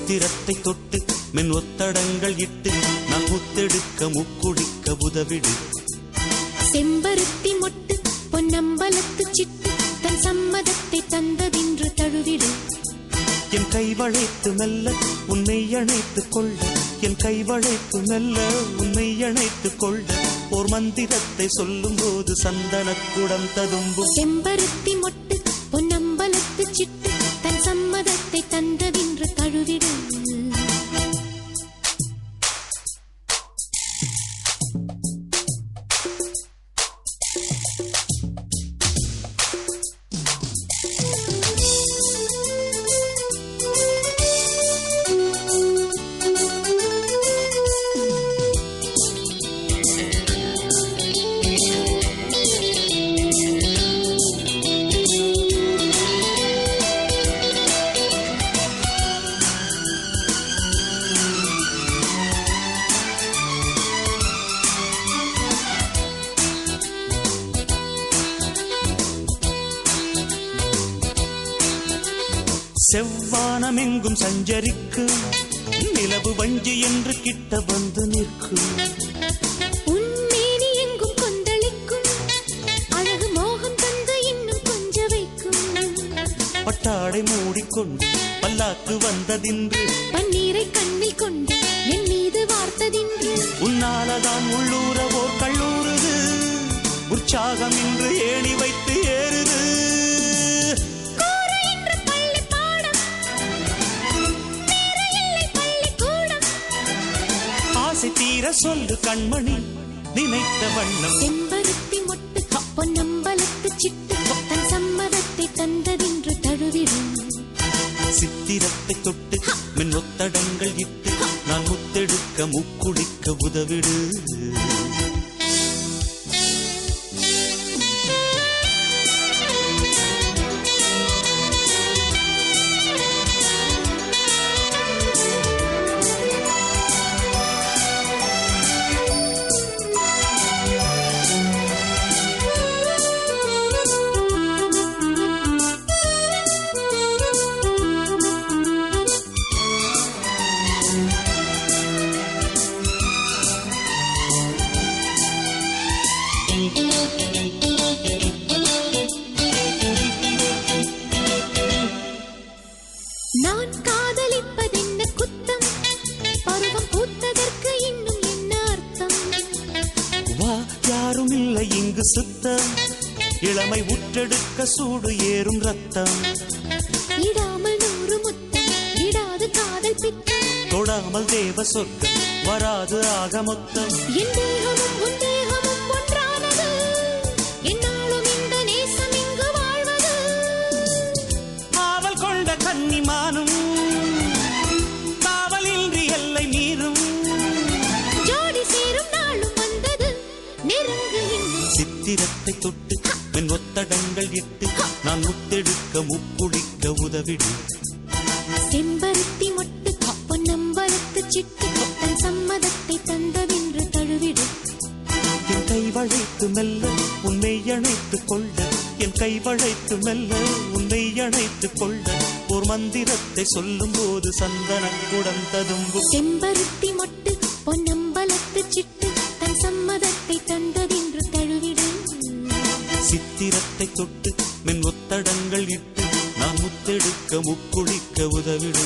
சித்திரத்தை தொட்டு மின் ஒத்தடங்கள் இட்டு நான் முத்தெடுக்க முக்குடிக்க உதவிடு. செம்பருத்தி மொட்டு பொன்னம்பலத்து சிட்டு தன் சம்மதத்தை தந்ததின்று தழுவிடு. என் கைவளைத்து மெல்ல உன்னை அணைத்துக் கொள்ள, என் கைவளைத்து மெல்ல உன்னை அணைத்துக் கொள்ள, ஓர் மந்திரத்தை சொல்லும் போது சந்தனக்குடம் ததும்பும். செம்பருத்தி மொட்டு பொன்னம்பலத்து சிட்டு தன் சம்மதத்தை தந்ததின்று தழுவிடு. செவ்வானமெங்கும் சஞ்சரிக்கும் நிலவு வஞ்சி என்று கிட்ட வந்து நிற்கும். உன்மேனி எங்கும் கொந்தளிக்கும் அழகு மோகம் தந்து இன்னும் கொஞ்ச வைக்கும். பட்டாடை மூடிக்கொண்டு பல்லாக்கு வந்ததின்று, பன்னீரை கண்ணில் கொண்டு என் மீது வார்த்ததின்று. உன்னாலதான் உள்ளூரவோ கல்லூருது, உற்சாகம் இன்று ஏணி வைத்து ஏறுது. தீர சொல்லு கண்மணி நினைத்த வண்ணம். செம்பருத்தி மொட்டு பொன்னம்பலத்து சிட்டு தன் சம்மதத்தை தந்ததின்று தழுவிடும். சித்திரத்தை தொட்டு மின் ஒத்தடங்கள் இட்டு நான் முத்தெடுக்க முக்குடிக்க உதவிடு. நான் காதலிப்பதென்ன குத்தம், பருவம் பூத்ததற்கு இன்னும் என்ன அர்த்தம். வா யாரும் இல்லை இங்கு சுத்தம், இளமை உற்றெடுக்க சூடு ஏறும் ரத்தம். இடாமல் 100 முத்தம் இடாது காதல் பித்தம், தொடாமல் தேவ சொர்க்கம் வராது ஆக மொத்தம். என் தேகமும் உன் தேகமும் ஒன்றானது, என்னாலும் இந்த நேசம் இங்கு வாழ்வது. ஆவல் கொண்ட கன்னிமானும் காவலின்றி எல்லை மீறும், ஜோடி சேரும் நாளும் வந்தது நெருங்கு. சித்திரத்தை தொட்டு மின் ஒத்தடங்கள் இட்டு நான் முத்தெடுக்க முக்குடிக்க உதவிடு. செம்பருத்தி மொட்டு பொன்னம்பலத்து சிட்டு தன் சம்மதத்தை தந்ததின்று தழுவிடு. என் கைவளைத்து மெல்ல உன்னை அணைத்துக் கொள்ள, என் கைவளைத்து மெல்ல உன்னை அணைத்துக் கொள்ள, ஓர் மந்திரத்தை சொல்லும் போது சந்தனக்குடம் ததும்பும். செம்பருத்தி மொட்டு பொன்னம்பலத்து சிட்டு தன் சம்மதத்தை தந்ததின்று தழுவிடு. சித்திரத்தை தொட்டு மின் ஒத்தடங்கள் இட்டு நான் முத்தெடுக்க முக்குளிக்க உதவிடு.